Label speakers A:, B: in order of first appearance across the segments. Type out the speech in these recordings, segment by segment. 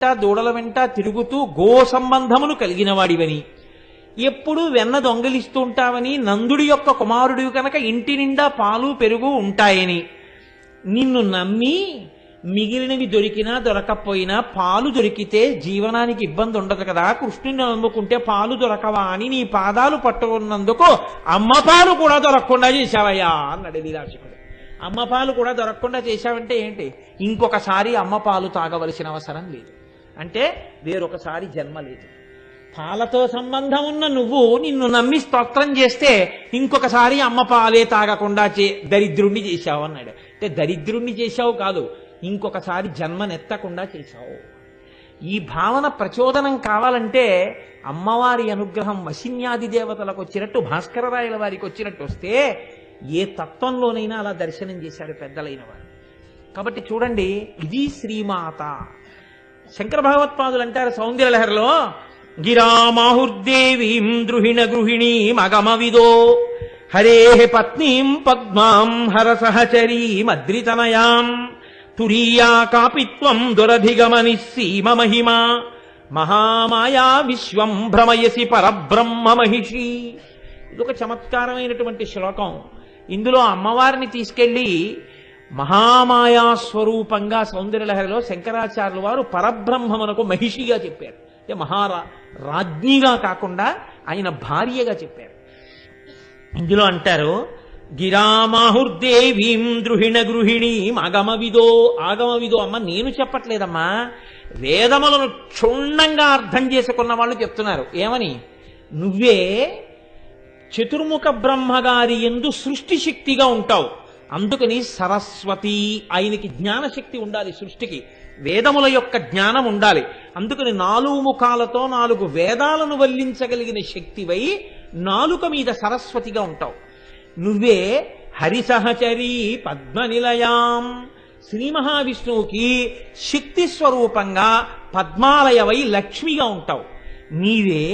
A: దూడల వెంట తిరుగుతూ గో సంబంధమును కలిగిన వాడివని, ఎప్పుడూ వెన్న దొంగలిస్తూ ఉంటావని, నందుడి యొక్క కుమారుడు కనుక ఇంటి నిండా పాలు పెరుగు ఉంటాయని నిన్ను నమ్మి మిగిలినవి దొరికినా దొరకపోయినా పాలు దొరికితే జీవనానికి ఇబ్బంది ఉండదు కదా, కృష్ణుని నమ్ముకుంటే పాలు దొరకవా అని నీ పాదాలు పట్టుకున్నందుకు అమ్మ పాలు కూడా దొరకకుండా చేశావయ్యా అన్నాడు లీలాశకుడు. అమ్మ పాలు కూడా దొరకకుండా చేశావంటే ఏంటి? ఇంకొకసారి అమ్మ పాలు తాగవలసిన అవసరం లేదు, అంటే వేరొకసారి జన్మ లేదు. పాలతో సంబంధం ఉన్న నువ్వు నిన్ను నమ్మి స్తోత్రం చేస్తే ఇంకొకసారి అమ్మ పాలే తాగకుండా దరిద్రుణ్ణి చేశావు అన్నాడు. అంటే దరిద్రుణ్ణి చేశావు కాదు, ఇంకొకసారి జన్మనెత్తకుండా చేశావు. ఈ భావన ప్రచోదనం కావాలంటే అమ్మవారి అనుగ్రహం వశిన్యాది దేవతలకు వచ్చినట్టు, భాస్కరరాయల వారికి వచ్చినట్టు వస్తే ఏ తత్వంలోనైనా అలా దర్శనం చేశారు పెద్దలైన వారు. కాబట్టి చూడండి, ఇది శ్రీమాత. శంకర భగవత్పాదులు అంటారు సౌందర్యలహరిలో, గిరామాహుర్దేవీం ద్రుహిణ గృహిణీం అగమవిదో హరే పత్నీం పద్మాం హరసహచరీమద్రితనయాం తురీయా కాపిత్వం దురధిగమని సీమ మహిమా మహామాయా విశ్వం భ్రమయసి పరబ్రహ్మ మహిషి. ఇదొక చమత్కారమైనటువంటి శ్లోకం. ఇందులో అమ్మవారిని తీసుకెళ్లి మహామాయా స్వరూపంగా సౌందర్యలహరిలో శంకరాచార్యుల వారు పరబ్రహ్మమునకు మహిషిగా చెప్పారు. అంటే రాజ్ఞిగా కాకుండా ఆయన భార్యగా చెప్పారు. ఇందులో అంటారు, గిరామాహుర్దేవీం ద్రుహిణ గృహిణీం ఆగమవిదో. ఆగమవిదో అమ్మ నేను చెప్పట్లేదమ్మా, వేదములను క్షుణ్ణంగా అర్థం చేసుకున్న వాళ్ళు చెప్తున్నారు. ఏమని? నువ్వే చతుర్ముఖ బ్రహ్మగారి యందు సృష్టి శక్తిగా ఉంటావు, అందుకని సరస్వతి. ఆయనకి జ్ఞానశక్తి ఉండాలి, సృష్టికి వేదముల యొక్క జ్ఞానం ఉండాలి. అందుకని 4 ముఖాలతో 4 వేదాలను వల్లించగలిగిన శక్తివై నాలుక మీద సరస్వతిగా ఉంటావు. నువ్వే హరిసహచరీ పద్మనిలయాం. శ్రీ మహావిష్ణువుకి శక్తి స్వరూపంగా పద్మాలయవై లక్ష్మిగా ఉంటావు. నీవే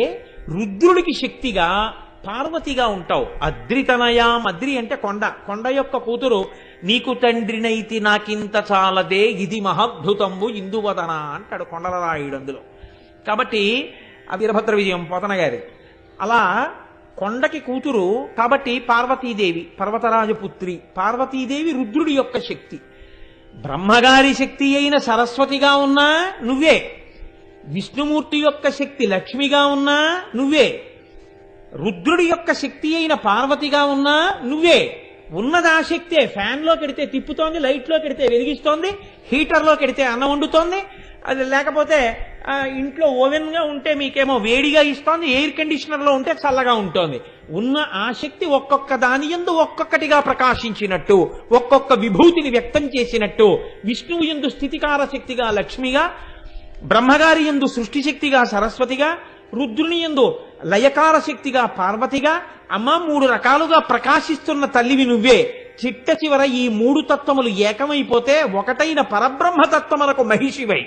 A: రుద్రుడికి శక్తిగా పార్వతిగా ఉంటావు. అద్రితనయాం. అద్రి అంటే కొండ, కొండ యొక్క కూతురు. నీకు తండ్రినైతి నాకింత చాలదే ఇది మహాద్భుతంబు ఇందువదన అంటాడు కొండలరాయుడు అందులో. కాబట్టి ఆ వీరభద్ర విజయం పోతన గారి అలా కొండకి కూతురు కాబట్టి పార్వతీదేవి, పర్వతరాజపుత్రి. పార్వతీదేవి రుద్రుడి యొక్క శక్తి. బ్రహ్మగారి శక్తి అయిన సరస్వతిగా ఉన్నా నువ్వే, విష్ణుమూర్తి యొక్క శక్తి లక్ష్మిగా ఉన్నా నువ్వే, రుద్రుడి యొక్క శక్తి అయిన పార్వతిగా ఉన్నా నువ్వే. ఉన్నది ఆ శక్తే. ఫ్యాన్లో కెడితే తిప్పుతోంది, లైట్లో కెడితే వెలిగిస్తోంది, హీటర్లో కెడితే అన్నం వండుతోంది, అది లేకపోతే ఇంట్లో ఓవెన్గా ఉంటే మీకేమో వేడిగా ఇస్తోంది, ఎయిర్ కండిషనర్లో ఉంటే చల్లగా ఉంటుంది. ఉన్న ఆ శక్తి ఒక్కొక్క దాని యందు ఒక్కొక్కటిగా ప్రకాశించినట్టు, ఒక్కొక్క విభూతిని వ్యక్తం చేసినట్టు, విష్ణువు యందు స్థితికార శక్తిగా లక్ష్మిగా, బ్రహ్మగారి యందు సృష్టి శక్తిగా సరస్వతిగా, రుద్రుని యందు లయకార శక్తిగా పార్వతిగా, అమ్మ 3 రకాలుగా ప్రకాశిస్తున్న తల్లివి నువ్వే. చిట్ట చివర ఈ 3 తత్వములు ఏకమైపోతే ఒకటైన పరబ్రహ్మతత్వమునకు మహిషివై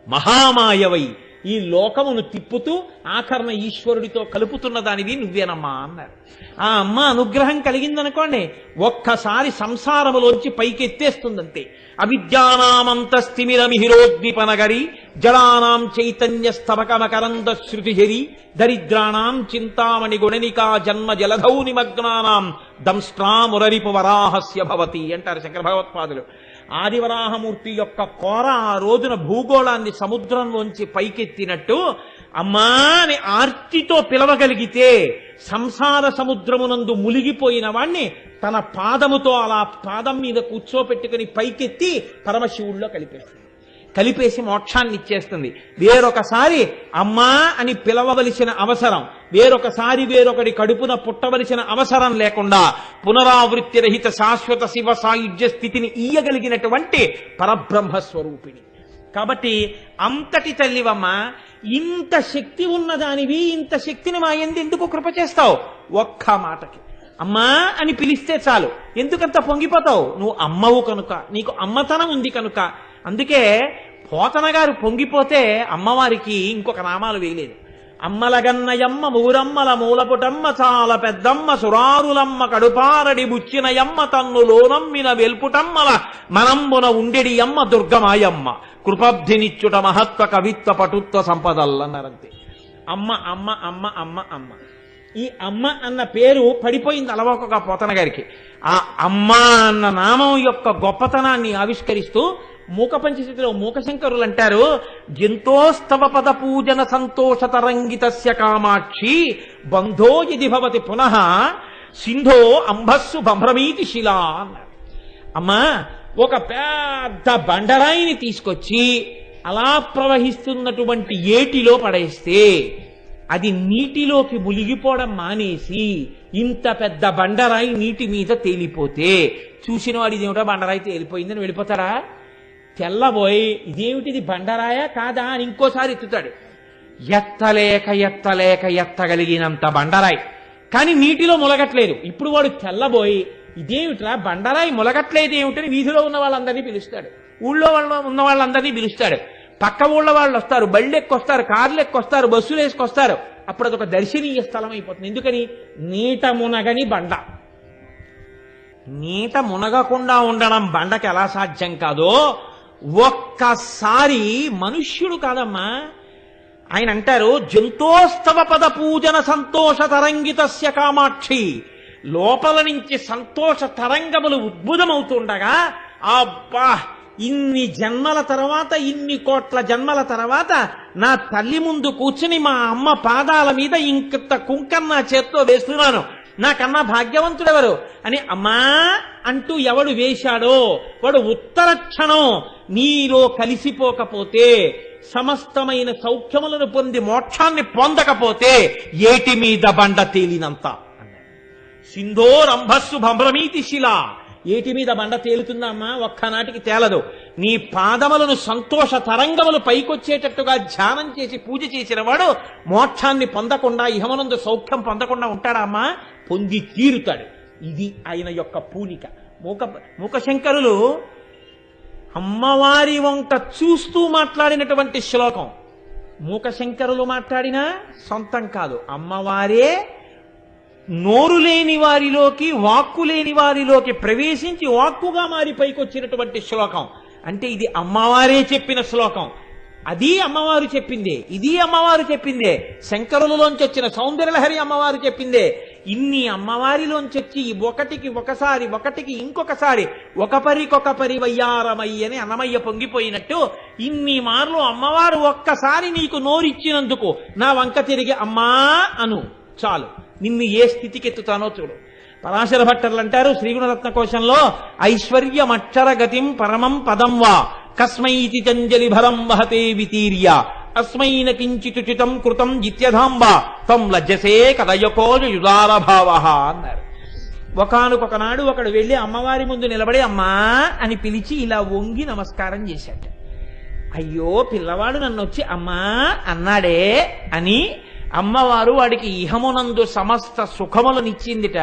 A: మహామాయవై ఈ లోకమును తిప్పుతూ ఆఖరణ ఈశ్వరుడితో కలుపుతున్న దానివి నువ్వేనమ్మా అన్నారు. ఆ అమ్మ అనుగ్రహం కలిగిందనుకోండి, ఒక్కసారి సంసారములోంచి పైకెత్తేస్తుందంతే. అవిద్యానామంతస్థిమిరమిహిరోద్దీపనగరి జడానాం చైతన్య స్తవకమకరంద శృతిహరి దరిద్రాణం చింతామణి గుణనికా జన్మ జలధౌ నిమగ్నానాం దంష్ట్రామురరిపు వరాహస్య భవతి అంటారు శంకర భగవత్పాదులు. ఆదివరాహమూర్తి యొక్క కోర ఆ రోజున భూగోళాన్ని సముద్రంలోంచి పైకెత్తినట్టు అమ్మా అని ఆర్తితో పిలవగలిగితే సంసార సముద్రమునందు మునిగిపోయిన వాణ్ణి తన పాదముతో అలా పాదం మీద కూర్చోపెట్టుకుని పైకెత్తి పరమశివుల్లో కలిపేసి మోక్షాన్ని ఇచ్చేస్తుంది. వేరొకసారి అమ్మా అని పిలవవలసిన అవసరం, వేరొకసారి వేరొకటి కడుపున పుట్టవలసిన అవసరం లేకుండా పునరావృత్తి రహిత శాశ్వత శివ సాయుధ్య స్థితిని ఇయ్యగలిగినటువంటి పరబ్రహ్మస్వరూపిణి. కాబట్టి అంతటి తల్లివమ్మ, ఇంత శక్తి ఉన్నదానివి, ఇంత శక్తిని మా ఎందుకు కృప చేస్తావు? ఒక్క మాటకి అమ్మా అని పిలిస్తే చాలు. ఎందుకంత పొంగిపోతావు? నువ్వు అమ్మవు కనుక, నీకు అమ్మతనం ఉంది కనుక. అందుకే పోతన గారు పొంగిపోతే అమ్మవారికి ఇంకొక నామాలు వేయలేదు. అమ్మలగన్నయమ్మ మూరమ్మల మూలపుటమ్మ చాలా పెద్దమ్మ సురారులమ్మ కడుపారడి బుచ్చినయమ్మ తన్నులోనమ్మిన వెల్పుటమ్మల మనంబున ఉండెడి అమ్మ దుర్గమాయమ్మ కృపబ్ధినిచ్చుట మహత్వ కవిత్వ పటుత్వ సంపదల్ అన్నారంతే. అమ్మ అమ్మ అమ్మ అమ్మ అమ్మ. ఈ అమ్మ అన్న పేరు పడిపోయింది అలవోకగా పోతన గారికి. ఆ అమ్మ అన్న నామం యొక్క గొప్పతనాన్ని ఆవిష్కరిస్తూ మూక పంచశతిలో మూకశంకరులు అంటారు, జంతోస్తవ పద పూజన సంతోష తరంగితస్య కామాక్షి బంధో యది భవతి పునః సింధో అంబస్సు భ్రమీతి శిలా అన్నారు. అమ్మా, ఒక పెద్ద బండరాయిని తీసుకొచ్చి అలా ప్రవహిస్తున్నటువంటి ఏటిలో పడేస్తే అది నీటిలోకి మునిగిపోవడం మానేసి ఇంత పెద్ద బండరాయి నీటి మీద తేలిపోతే చూసిన వాడు ఇదేమిటో బండరాయి తేలిపోయిందని వెళ్ళిపోతాడా? తెల్లబోయి ఇదేమిటిది బండరాయా కాదా అని ఇంకోసారి ఎత్తుతాడు. ఎత్తలేక ఎత్తలేక ఎత్తగలిగినంత బండరాయి, కానీ నీటిలో ములగట్లేదు. ఇప్పుడు వాడు తెల్లబోయి ఇదేమిట్రా బండరాయి ములగట్లేదు ఏమిటని వీధిలో ఉన్న వాళ్ళందరినీ పిలుస్తాడు, ఊళ్ళో ఉన్న వాళ్ళందరినీ పిలుస్తాడు. పక్క ఊళ్ళ వాళ్ళు వస్తారు, బళ్ళు ఎక్కొస్తారు, కార్లు ఎక్కొస్తారు, బస్సులు వేసుకొస్తారు. అప్పుడు అదొక దర్శనీయ స్థలం అయిపోతుంది. ఎందుకని? నీట మునగని బండ. నీట మునగకుండా ఉండడం బండకి ఎలా సాధ్యం కాదో ఒక్కసారి మనుష్యుడు కాదమ్మా. ఆయన అంటారు, జంతోస్తవ పద పూజన సంతోష తరంగితస్య కామాక్షి. లోపల నుంచి సంతోష తరంగములు ఉద్భుతమవుతుండగా, అబ్బా ఇన్ని జన్మల తర్వాత, ఇన్ని కోట్ల జన్మల తర్వాత నా తల్లి ముందు కూర్చుని మా అమ్మ పాదాల మీద ఇంత కుంకం నా చేత్తో వేస్తున్నాను, నాకన్నా భాగ్యవంతుడెవరు అని అమ్మా అంటూ ఎవడు వేశాడో వాడు ఉత్తర క్షణం నీలో కలిసిపోకపోతే, సమస్తమైన సౌఖ్యములను పొంది మోక్షాన్ని పొందకపోతే ఏటి మీద బండ తేలినంత. సింధోరంభస్సు భ్రమీతి శిలా. ఏటి మీద బండ తేలుతుందమ్మా? ఒక్కనాటికి తేలదు. నీ పాదములను సంతోష తరంగములు పైకొచ్చేటట్టుగా ధ్యానం చేసి పూజ చేసిన వాడు మోక్షాన్ని పొందకుండా, ఇహమనందు సౌఖ్యం పొందకుండా ఉంటాడా అమ్మా? పొంది తీరుతాడు. ఇది ఆయన యొక్క పూనిక. మూకశంకరులు అమ్మవారి వంక చూస్తూ మాట్లాడినటువంటి శ్లోకం. మూకశంకరులు మాట్లాడినా సొంతం కాదు, అమ్మవారే నోరు లేని వారిలోకి, వాక్కు లేని వారిలోకి ప్రవేశించి వాక్కుగా మారి పైకొచ్చినటువంటి శ్లోకం. అంటే ఇది అమ్మవారే చెప్పిన శ్లోకం. అది అమ్మవారు చెప్పిందే, ఇది అమ్మవారు చెప్పిందే. శంకరులలోంచి వచ్చిన సౌందర్యలహరి అమ్మవారు చెప్పిందే. ఇన్ని అమ్మవారిలోంచి వచ్చి ఒకటికి ఒకసారి, ఒకటికి ఇంకొకసారి, ఒక పరికొక వయ్యారమయ్య అని అన్నమయ్య పొంగిపోయినట్టు ఇన్ని మార్లు అమ్మవారు ఒక్కసారి నీకు నోరిచ్చినందుకు నా వంక తిరిగి అమ్మా అను చాలు, నిన్ను ఏ స్థితికి ఎత్తుతానో చూడు. పరాశర భట్టర్లు అంటారు శ్రీగుణరత్న కోశంలో, ఐశ్వర్యమక్షర గతిం పరమం పదం వా కస్మైతి చంజలి భరం వహతే వితీర్య అస్మైన కించితుచితం కృతం జిత్యధాంబ తం లజ్జసే కదయకోజుదారభావ అన్నారు. ఒకనొకనాడు ఒకడు వెళ్ళి అమ్మవారి ముందు నిలబడి అమ్మా అని పిలిచి ఇలా వంగి నమస్కారం చేశాట. అయ్యో పిల్లవాడు నన్ను వచ్చి అమ్మా అన్నాడే అని అమ్మవారు వాడికి ఇహమునందు సమస్త సుఖములనిచ్చిందిట.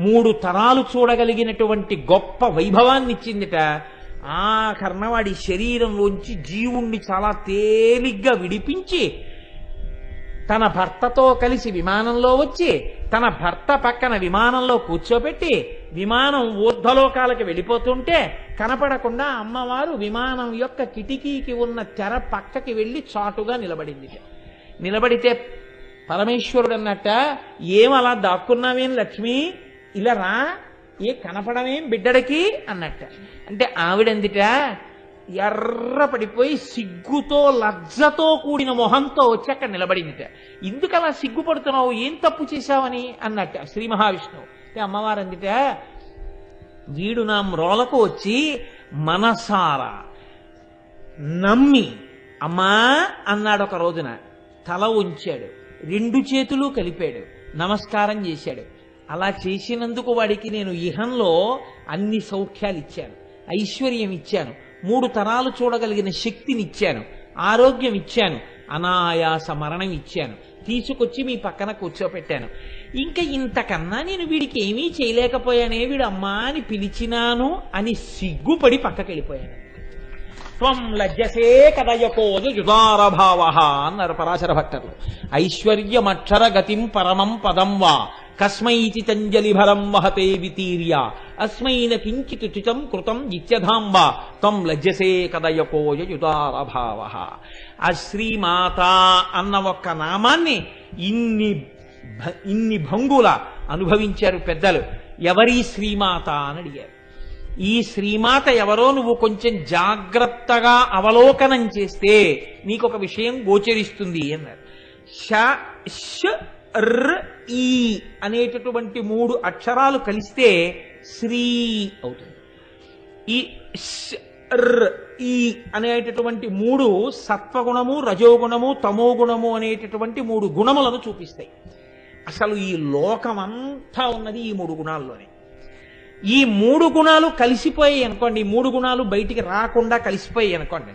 A: 3 తరాలు చూడగలిగినటువంటి గొప్ప వైభవాన్నిచ్చిందిట. ఆ కర్ణవాడి శరీరంలోంచి జీవుణ్ణి చాలా తేలిగ్గా విడిపించి తన భర్తతో కలిసి విమానంలో వచ్చి తన భర్త పక్కన విమానంలో కూర్చోబెట్టి విమానం ఊర్ధ్వలోకాలకి వెళ్ళిపోతుంటే కనపడకుండా అమ్మవారు విమానం యొక్క కిటికీకి ఉన్న తెర పక్కకి వెళ్ళి చాటుగా నిలబడింది. నిలబడితే పరమేశ్వరుడు అన్నట్ట, ఏమలా దాక్కున్నావేం లక్ష్మి, ఇలా రా, ఏ కనపడమేం బిడ్డడికి అన్నట్ట. అంటే ఆవిడందిట ఎర్ర పడిపోయి సిగ్గుతో లజ్జతో కూడిన మొహంతో వచ్చి అక్కడ నిలబడిందిట. ఎందుకు అలా సిగ్గుపడుతున్నావు, ఏం తప్పు చేశావని అన్నట్ట శ్రీ మహావిష్ణువు. అంటే అమ్మవారు అందిట, వీడు నా మ్రోలకు వచ్చి మనసారా నమ్మి అమ్మా అన్నాడు. ఒక రోజున తల ఉంచాడు, 2 చేతులు కలిపాడు, నమస్కారం చేశాడు. అలా చేసినందుకు వాడికి నేను ఇహంలో అన్ని సౌఖ్యాలు ఇచ్చాను, ఐశ్వర్యం ఇచ్చాను, 3 తరాలు చూడగలిగిన శక్తిని ఇచ్చాను, ఆరోగ్యం ఇచ్చాను, అనాయాస మరణం ఇచ్చాను, తీసుకొచ్చి మీ పక్కన కూర్చోపెట్టాను. ఇంకా ఇంతకన్నా నేను వీడికి ఏమీ చేయలేకపోయానే, వీడు అమ్మా అని పిలిచినాను అని సిగ్గుపడి పక్కకి వెళ్ళిపోయాను. త్వం లజ్జసే కదయకోజు యుదారభావ అన్నారు పరాశర భట్టర్లు. ఐశ్వర్యమక్షర గతిం పరమం పదం వా కస్మైతి తంజలిభరం వహతే వితీర్య అస్మైన కించిత్ చితం కృతం ఇత్యధాంబ త్వం లజ్జసే కదయకోయుదారభావ. ఆ శ్రీమాత అన్న ఒక్క నామాన్ని ఇన్ని భంగుల అనుభవించారు పెద్దలు. ఎవరి శ్రీమాత అని అడిగారు. ఈ శ్రీమాత ఎవరో నువ్వు కొంచెం జాగ్రత్తగా అవలోకనం చేస్తే నీకొక విషయం గోచరిస్తుంది అన్నారు. ష ష్ ర్ ఈ అనేటటువంటి 3 అక్షరాలు కలిస్తే శ్రీ అవుతుంది. ఈ ష్ ర్ ఈ అనేటటువంటి 3 సత్వగుణము, రజోగుణము, తమోగుణము అనేటటువంటి 3 గుణములను చూపిస్తాయి. అసలు ఈ లోకమంతా ఉన్నది ఈ 3 గుణాల్లోనే. ఈ 3 గుణాలు కలిసిపోయాయి అనుకోండి, 3 గుణాలు బయటికి రాకుండా కలిసిపోయాయి అనుకోండి,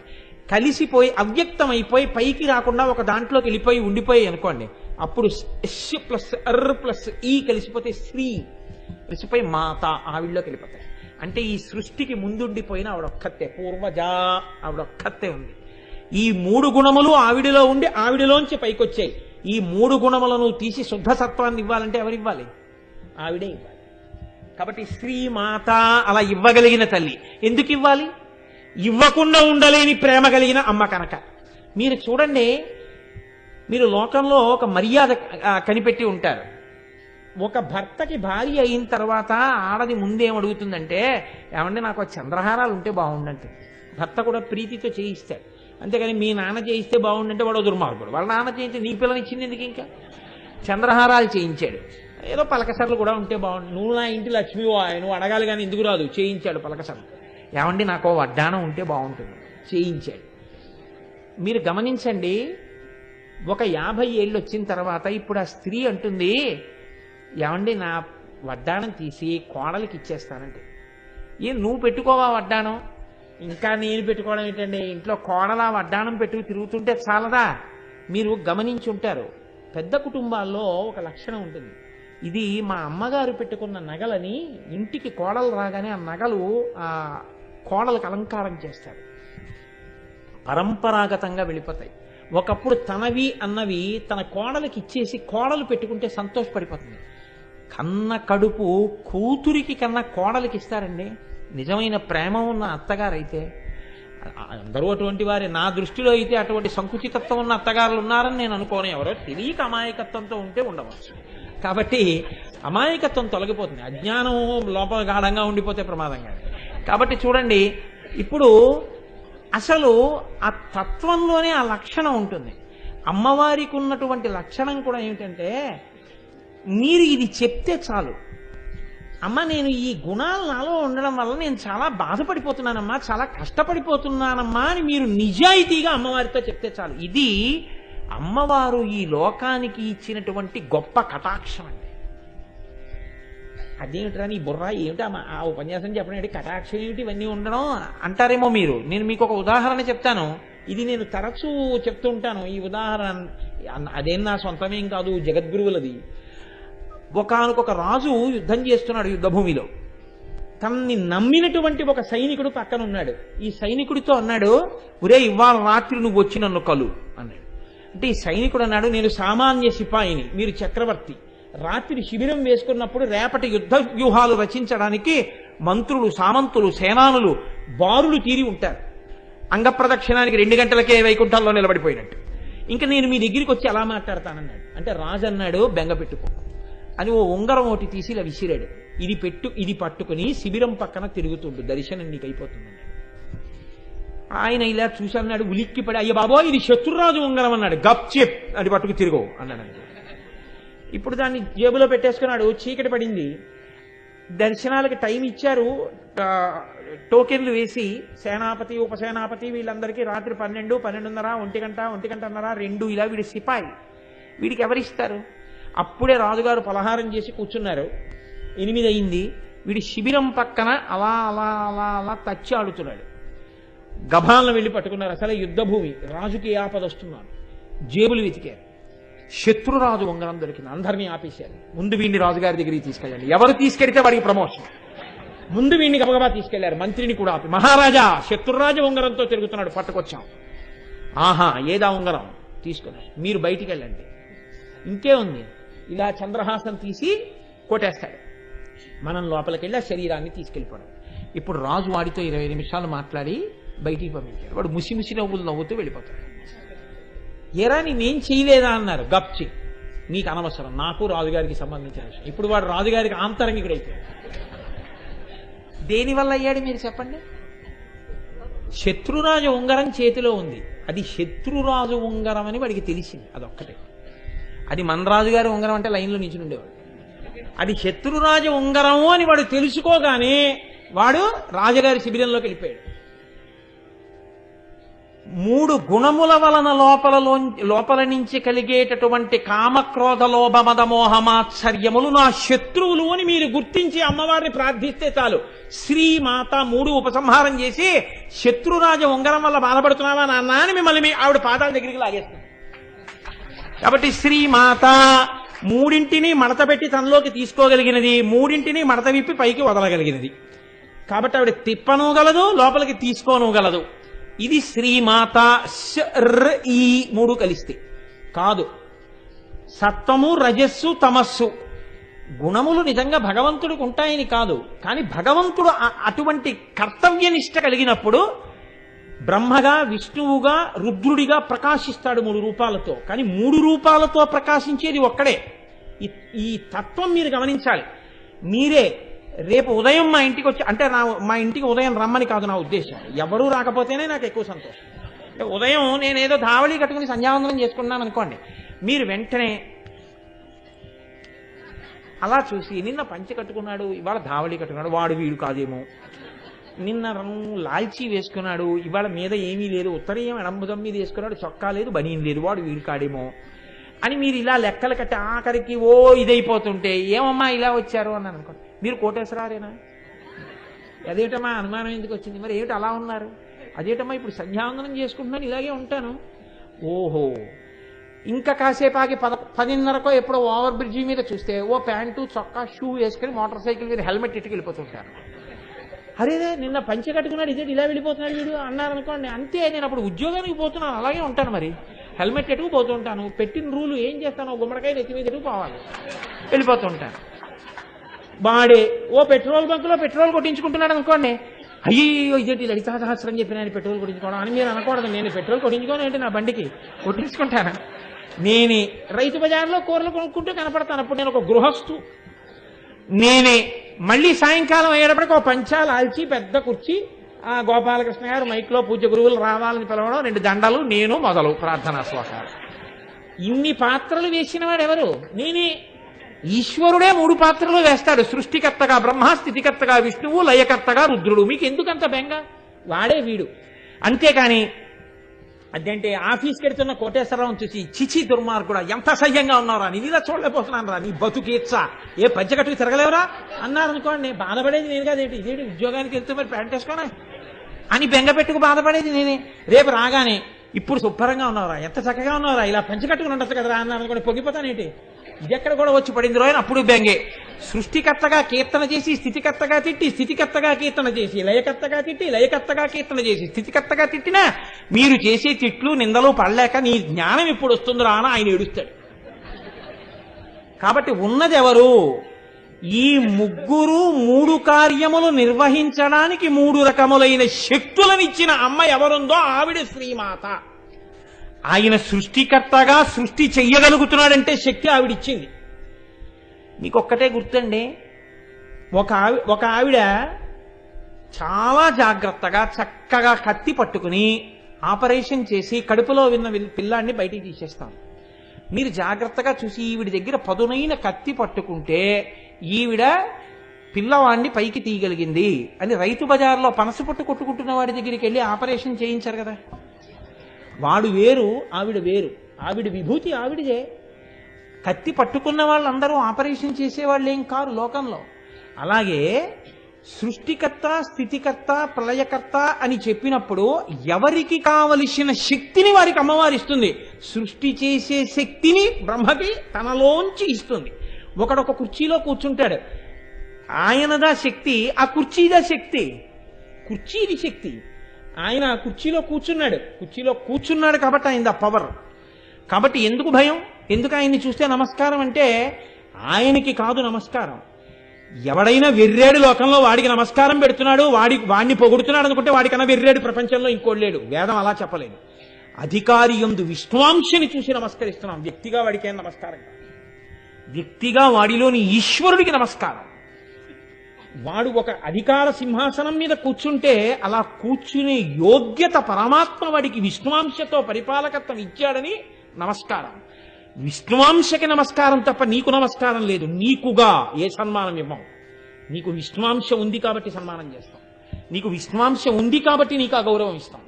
A: కలిసిపోయి అవ్యక్తం అయిపోయి పైకి రాకుండా ఒక దాంట్లోకి వెళ్ళిపోయి ఉండిపోయాయి అనుకోండి, అప్పుడు ఎస్ ప్లస్ అర్ ప్లస్ ఈ కలిసిపోతే శ్రీ కలిసిపోయి మాత ఆవిడలోకి వెళ్ళిపోతాయి. అంటే ఈ సృష్టికి ముందుండిపోయిన ఆవిడొక్కతే, పూర్వజా ఆవిడొక్కతే ఉంది. ఈ 3 గుణములు ఆవిడలో ఉండి ఆవిడలోంచి పైకొచ్చాయి. ఈ 3 గుణములను తీసి శుద్ధ సత్వాన్ని ఇవ్వాలంటే ఎవరివ్వాలి? ఆవిడే ఇవ్వాలి. కాబట్టి శ్రీమాత అలా ఇవ్వగలిగిన తల్లి. ఎందుకు ఇవ్వాలి? ఇవ్వకుండా ఉండలేని ప్రేమ కలిగిన అమ్మ కనుక. మీరు చూడండి, మీరు లోకంలో ఒక మర్యాద కనిపెట్టి ఉంటారు. ఒక భర్తకి భార్య అయిన తర్వాత ఆడది ముందేం అడుగుతుందంటే, ఏమంటే నాకు చంద్రహారాలు ఉంటే బాగుండంటే. భర్త కూడా ప్రీతితో చేయిస్తాడు. అంతేగాని మీ నాన్న చేయిస్తే బాగుండంటే వాడు దుర్మార్గుడు. వాళ్ళ నాన్న చేయిస్తే నీ పిల్లనిచ్చింది ఎందుకు? ఇంకా చంద్రహారాలు చేయించాడు. ఏదో పలకసర్లు కూడా ఉంటే బాగుండు. నువ్వు నా ఇంటి లక్ష్మి, నువ్వు అడగాలి కానీ ఎందుకు రాదు, చేయించాడు పలకసర్లు. ఏమండి నాకు వడ్డానం ఉంటే బాగుంటుంది, చేయించాడు. మీరు గమనించండి, ఒక 50 ఏళ్ళు వచ్చిన తర్వాత ఇప్పుడు ఆ స్త్రీ అంటుంది, ఏమండి నా వడ్డానం తీసి కోడలికి ఇచ్చేస్తానంటే. నువ్వు పెట్టుకోవా వడ్డానం? ఇంకా నేను పెట్టుకోవడం ఏంటండి? ఇంట్లో కోడల వడ్డానం పెట్టుకు తిరుగుతుంటే చాలదా? మీరు గమనించి ఉంటారు, పెద్ద కుటుంబాల్లో ఒక లక్షణం ఉంటుంది. ఇది మా అమ్మగారు పెట్టుకున్న నగలని ఇంటికి కోడలు రాగానే ఆ నగలు ఆ కోడలకు అలంకారం చేస్తారు. పరంపరాగతంగా వెళ్ళిపోతాయి. ఒకప్పుడు తనవి అన్నవి తన కోడలికి ఇచ్చేసి కోడలు పెట్టుకుంటే సంతోషపడిపోతుంది. కన్న కడుపు కూతురికి కన్నా కోడలికి ఇస్తారండి నిజమైన ప్రేమ ఉన్న అత్తగారైతే. అందరూ అటువంటి వారే. నా దృష్టిలో అయితే అటువంటి సంకుచితత్వం ఉన్న అత్తగారులు ఉన్నారని నేను అనుకోను. ఎవరో తెలియక అమాయకత్వంతో ఉంటే ఉండవచ్చు. కాబట్టి అమాయకత్వం తొలగిపోతుంది, అజ్ఞానం లోపల గాఢంగా ఉండిపోతే ప్రమాదంగా. కాబట్టి చూడండి, ఇప్పుడు అసలు ఆ తత్వంలోనే ఆ లక్షణం ఉంటుంది. అమ్మవారికి ఉన్నటువంటి లక్షణం కూడా ఏమిటంటే, మీరు ఇది చెప్తే చాలు, అమ్మ నేను ఈ గుణాలు నాలో ఉండడం వల్ల నేను చాలా బాధపడిపోతున్నానమ్మా, చాలా కష్టపడిపోతున్నానమ్మా అని మీరు నిజాయితీగా అమ్మవారితో చెప్తే చాలు. ఇది అమ్మవారు ఈ లోకానికి ఇచ్చినటువంటి గొప్ప కటాక్షం అండి. అదేమిట్రా నీ బుర్రా, ఏమిటి ఆ ఉపన్యాసం చెప్పడం ఏంటి, కటాక్షం ఏమిటి, ఇవన్నీ ఉండడం అంటారేమో మీరు. నేను మీకు ఒక ఉదాహరణ చెప్తాను. ఇది నేను తరచూ చెప్తూ ఉంటాను ఈ ఉదాహరణ. అదేం నా సొంతమేం కాదు, జగద్గురువులది. ఒకానొక రాజు యుద్ధం చేస్తున్నాడు యుద్ధభూమిలో. తనని నమ్మినటువంటి ఒక సైనికుడు పక్కన ఉన్నాడు. ఈ సైనికుడితో అన్నాడు, ఒరే ఇవాళ రాత్రి నువ్వు వచ్చి నన్ను కలు అన్నాడు. అంటే ఈ సైనికుడు అన్నాడు, నేను సామాన్య సిపాయిని, మీరు చక్రవర్తి. రాత్రి శిబిరం వేసుకున్నప్పుడు రేపటి యుద్ధ వ్యూహాలు రచించడానికి మంత్రులు, సామంతులు, సేనానులు బారులు తీరి ఉంటారు. అంగప్రదక్షిణానికి 2 గంటలకే వైకుంఠంలో నిలబడిపోయినట్టు. ఇంకా నేను మీ దగ్గరికి వచ్చి ఎలా మాట్లాడతానన్నాడు. అంటే రాజు అన్నాడు, బెంగ పెట్టుకో అని ఓ ఉంగరం ఒకటి తీసి ఇలా విసిరాడు. ఇది పట్టుకుని శిబిరం పక్కన తిరుగుతుండు, దర్శనం నీకు అయిపోతుందన్నాడు. ఆయన ఇలా చూసి అన్నాడు, ఉలిక్కిపడి, అయ్య బాబో ఇది శత్రురాజు ఉంగరం అన్నాడు. గప్ చెప్ అది పట్టుకు తిరుగవు అన్నాడు. ఇప్పుడు దాన్ని జేబులో పెట్టేసుకున్నాడు. చీకటి పడింది, దర్శనాలకి టైం ఇచ్చారు. టోకెన్లు వేసి సేనాపతి, ఉపసేనాపతి వీళ్ళందరికీ రాత్రి 12, 12:30, 1 గంటన్నర, 2 ఇలా వీడి సిపాయి. వీడికి ఎవరిస్తారు? అప్పుడే రాజుగారు పలహారం చేసి కూర్చున్నారు. 8 అయింది. వీడి శిబిరం పక్కన అలా అలా అలా అలా తచ్చి ఆడుతున్నాడు. గభాలను వెళ్ళి పట్టుకున్నారు. అసలే యుద్ధభూమి, రాజుకి ఆపద వస్తున్నాను. జేబులు వెతికారు, శత్రురాజు ఉంగరం దొరికింది. అందరినీ ఆపేశారు. ముందు వీడిని రాజుగారి దగ్గరికి తీసుకెళ్ళండి. ఎవరు తీసుకెళ్తే వాడికి ప్రమోషన్. ముందు వీడిని గబగబా తీసుకెళ్లారు. మంత్రిని కూడా ఆపి, మహారాజా శత్రురాజు ఉంగరంతో తిరుగుతున్నాడు, పట్టుకొచ్చాం. ఆహా ఏదా ఉంగరం తీసుకున్నారు, మీరు బయటికి వెళ్ళండి. ఇంకే ఉంది, ఇలా చంద్రహాసం తీసి కొట్టేస్తాడు. మనం లోపలికి వెళ్ళి ఆ శరీరాన్ని తీసుకెళ్ళిపోవడం. ఇప్పుడు రాజు వాడితో 20 నిమిషాలు మాట్లాడి బయటికి పంపించాడు. వాడు ముసి నవ్వులు నవ్వుతూ వెళ్ళిపోతాడు. ఎరా నేనేం చేయలేదా అన్నారు. గప్చి, నీకు అనవసరం, నాకు రాజుగారికి సంబంధించిన విషయం. ఇప్పుడు వాడు రాజుగారికి ఆంతరంగికుడైపోయాడు. దేనివల్ల అయ్యాడు మీరు చెప్పండి? శత్రురాజు ఉంగరం చేతిలో ఉంది. అది శత్రురాజు ఉంగరం అని వాడికి తెలిసింది. అదొక్కటే. అది మన రాజుగారి ఉంగరం అంటే లైన్లో నిల్చుని ఉండేవాడు. అది శత్రురాజు ఉంగరము అని వాడు తెలుసుకోగానే వాడు రాజుగారి శిబిరంలోకి వెళ్ళిపోయాడు. 3 గుణముల వలన లోపల నుంచి కలిగేటటువంటి కామక్రోధ లోభ మద మోహమాత్సర్యములు నా శత్రువులు అని మీరు గుర్తించి అమ్మవారిని ప్రార్థిస్తే చాలు. శ్రీమాత 3 ఉపసంహారం చేసి శత్రురాజ ఉంగరం వల్ల బాధపడుతున్నావా నాన్న అని మిమ్మల్ని ఆవిడ పాదాల దగ్గరికి లాగేస్తుంది. కాబట్టి శ్రీమాత 3 మడత పెట్టి తనలోకి తీసుకోగలిగినది, 3 మడత విప్పి పైకి వదలగలిగినది. కాబట్టి ఆవిడ తిప్పనూగలదు, లోపలికి తీసుకోనూగలదు. ఇది శ్రీమాత. ఈ 3 కలిస్తే కాదు. సత్వము, రజస్సు, తమస్సు గుణములు నిజంగా భగవంతుడికి ఉంటాయని కాదు. కానీ భగవంతుడు అటువంటి కర్తవ్యనిష్ట కలిగినప్పుడు బ్రహ్మగా, విష్ణువుగా, రుద్రుడిగా ప్రకాశిస్తాడు 3 రూపాలతో. కానీ 3 రూపాలతో ప్రకాశించేది ఒక్కడే. ఈ తత్వం మీరు గమనించాలి. మీరే రేపు ఉదయం మా ఇంటికి వచ్చి, అంటే మా ఇంటికి ఉదయం రమ్మని కాదు నా ఉద్దేశం, ఎవరూ రాకపోతేనే నాకు ఎక్కువ సంతోషం. ఉదయం నేనేదో ధావళి కట్టుకుని సంధ్యావందనం చేసుకున్నాను అనుకోండి, మీరు వెంటనే అలా చూసి నిన్న పంచె కట్టుకున్నాడు, ఇవాళ ధావళి కట్టుకున్నాడు, వాడు వీడు కాదేమో, నిన్న లాల్చీ వేసుకున్నాడు, ఇవాళ మీద ఏమీ లేదు, ఉత్తరీయం ఎడంబుదం మీద వేసుకున్నాడు, చొక్కా లేదు, బనీన్ లేదు, వాడు వీడు కాడేమో అని మీరు ఇలా లెక్కలు కట్టి ఆఖరికి ఇదైపోతుంటే ఏమమ్మా ఇలా వచ్చారు అన్నాను అనుకోండి, మీరు కోటేశ్వరారేనా? అదేటమ్మా అనుమానం ఎందుకు వచ్చింది? మరి ఏమిటి అలా ఉన్నారు? అదేటమ్మా ఇప్పుడు సంధ్యావందనం చేసుకుంటున్నాను, ఇలాగే ఉంటాను. ఓహో, ఇంకా కాసేపు ఆగి 10:30కో ఎప్పుడో ఓవర్ బ్రిడ్జి మీద చూస్తే ప్యాంటు, చొక్కా, షూ వేసుకుని మోటార్ సైకిల్ మీద హెల్మెట్ ఇట్టుకు వెళ్ళిపోతుంటారు. అరే నిన్న పంచె కట్టుకున్నాడు, ఇదే ఇలా వెళ్ళిపోతున్నాడు వీడు అన్నారనుకోండి, అంతే. నేను అప్పుడు ఉద్యోగానికి పోతున్నాను, అలాగే ఉంటాను. మరి హెల్మెట్ ఎటుకు పోతుంటాను, పెట్టిన రూలు ఏం చేస్తాను, గుమ్మడికాయ నెత్తి మీద ఎటుకు పోవాలి, వెళ్ళిపోతుంటాను. వాడే పెట్రోల్ బంకులో పెట్రోల్ కొట్టించుకుంటున్నాడు అనుకోండి, అయ్యో ఇదేంటి లలితా సహస్రం చెప్పి నేను పెట్రోల్ కొట్టించుకోవడం అని మీరు అనకూడదు. నేను పెట్రోల్ కొట్టించుకోను ఏంటి, నా బండికి కొట్టించుకుంటాను. నేనే రైతు బజార్లో కూరలు కొనుక్కుంటూ కనపడతాను, అప్పుడు నేను ఒక గృహస్థు. నేనే మళ్ళీ సాయంకాలం అయ్యేటప్పటికి పంచా లాల్చి పెద్ద కుర్చీ, గోపాలకృష్ణ గారు మైక్లో పూజ గురువులు రావాలని పిలవడం, 2 దండలు, నేను మొదలు ప్రార్థనా శ్లోకాలు. ఇన్ని పాత్రలు వేసిన వాడు ఎవరు? నేనే. ఈశ్వరుడే 3 పాత్రలు వేస్తాడు. సృష్టికర్తగా బ్రహ్మ, స్థితికర్తగా విష్ణువు, లయకర్తగా రుద్రుడు. మీకు ఎందుకంత బెంగ? వాడే వీడు. అంతేకాని అదేంటే ఆఫీస్కి వెళ్తున్న కోటేశ్వరరావు చూసి చిచి దుర్మార్గుడా ఎంత సహ్యంగా ఉన్నారా, నేను ఇలా చూడలేకపోతున్నాను రా, నీ బతుకేచ్చా, ఏ పంచకట్టుకు తిరగలేవరా అన్నారనుకోండి, బాధపడేది నేను కాదేంటి, ఇదేంటి ఉద్యోగానికి వెళ్తూ మరి ప్యాంట్ వేసుకోనా అని బెంగ పెట్టుకు బాధపడేది నేనే. రేపు రాగానే ఇప్పుడు శుభ్రంగా ఉన్నారా, ఎంత చక్కగా ఉన్నారా, ఇలా పంచకట్టుకుని ఉండొచ్చు కదరా అన్నారనుకోండి, పొగిపోతానేంటి, ఇదెక్కడ కూడా వచ్చి పడింది రోజు అప్పుడు బెంగే. సృష్టికర్తగా కీర్తన చేసి స్థితికర్తగా తిట్టి, స్థితికర్తగా కీర్తన చేసి లయకర్తగా తిట్టి, లయకర్తగా కీర్తన చేసి స్థితికర్తగా తిట్టినా మీరు చేసే తిట్లు నిందలు పడలేక నీ జ్ఞానం ఎప్పుడు వస్తుందిరా అని ఆయన ఏడుస్తాడు. కాబట్టి ఉన్నది ఎవరు? ఈ ముగ్గురు 3 కార్యములు నిర్వహించడానికి 3 రకములైన శక్తులనిచ్చిన అమ్మ ఎవరుందో ఆవిడ శ్రీమాత. ఆయన సృష్టికర్తగా సృష్టి చెయ్యగలుగుతున్నాడంటే శక్తి ఆవిడిచ్చింది. మీకు ఒక్కటే గుర్తండి, ఒక ఆవిడ చాలా జాగ్రత్తగా చక్కగా కత్తి పట్టుకుని ఆపరేషన్ చేసి కడుపులో విన్న పిల్లాన్ని బయటికి తీసేస్తాం. మీరు జాగ్రత్తగా చూసి ఈవిడ దగ్గర పదునైన కత్తి పట్టుకుంటే ఈవిడ పిల్లవాడిని పైకి తీయగలిగింది అని రైతు బజార్లో పనస పట్టు కొట్టుకుంటున్న వాడి దగ్గరికి వెళ్ళి ఆపరేషన్ చేయించారు కదా. వాడు వేరు, ఆవిడ వేరు. ఆవిడ విభూతి ఆవిడదే. కత్తి పట్టుకున్న వాళ్ళందరూ ఆపరేషన్ చేసేవాళ్ళు ఏం కారు లోకంలో. అలాగే సృష్టికర్త, స్థితికర్త, ప్రళయకర్త అని చెప్పినప్పుడు ఎవరికి కావలసిన శక్తిని వారికి అమ్మవారు ఇస్తుంది. సృష్టి చేసే శక్తిని బ్రహ్మకి తనలోంచి ఇస్తుంది. ఒకడొక కుర్చీలో కూర్చుంటాడు, ఆయనదా శక్తి, ఆ కుర్చీదా శక్తి. కుర్చీది శక్తి. ఆయన కుర్చీలో కూర్చున్నాడు కాబట్టి ఆయనది ఆ పవర్. కాబట్టి ఎందుకు భయం, ఎందుకు ఆయన్ని చూస్తే నమస్కారం అంటే ఆయనకి కాదు నమస్కారం. ఎవడైనా వెర్రేడు లోకంలో వాడికి నమస్కారం పెడుతున్నాడు, వాడిని పొగుడుతున్నాడు అనుకుంటే వాడికన్నా వెర్రేడు ప్రపంచంలో ఇంకోటి లేడు. వేదం అలా చెప్పలేదు. అధికారి యందు విష్ణువాంశని చూసి నమస్కరిస్తున్నాం. వ్యక్తిగా వాడికేం నమస్కారం కాదు. వ్యక్తిగా వాడిలోని ఈశ్వరుడికి నమస్కారం. వాడు ఒక అధికార సింహాసనం మీద కూర్చుంటే అలా కూర్చునే యోగ్యత పరమాత్మ వాడికి విష్ణువాంశతో పరిపాలకత్వం ఇచ్చాడని నమస్కారం. విష్ణువాంశకి నమస్కారం తప్ప నీకు నమస్కారం లేదు. నీకుగా ఏ సన్మానం ఇవ్వం. నీకు విష్ణువాంశ ఉంది కాబట్టి సన్మానం చేస్తాం. నీకు విష్ణువాంశ ఉంది కాబట్టి నీకు ఆ గౌరవం ఇస్తాం.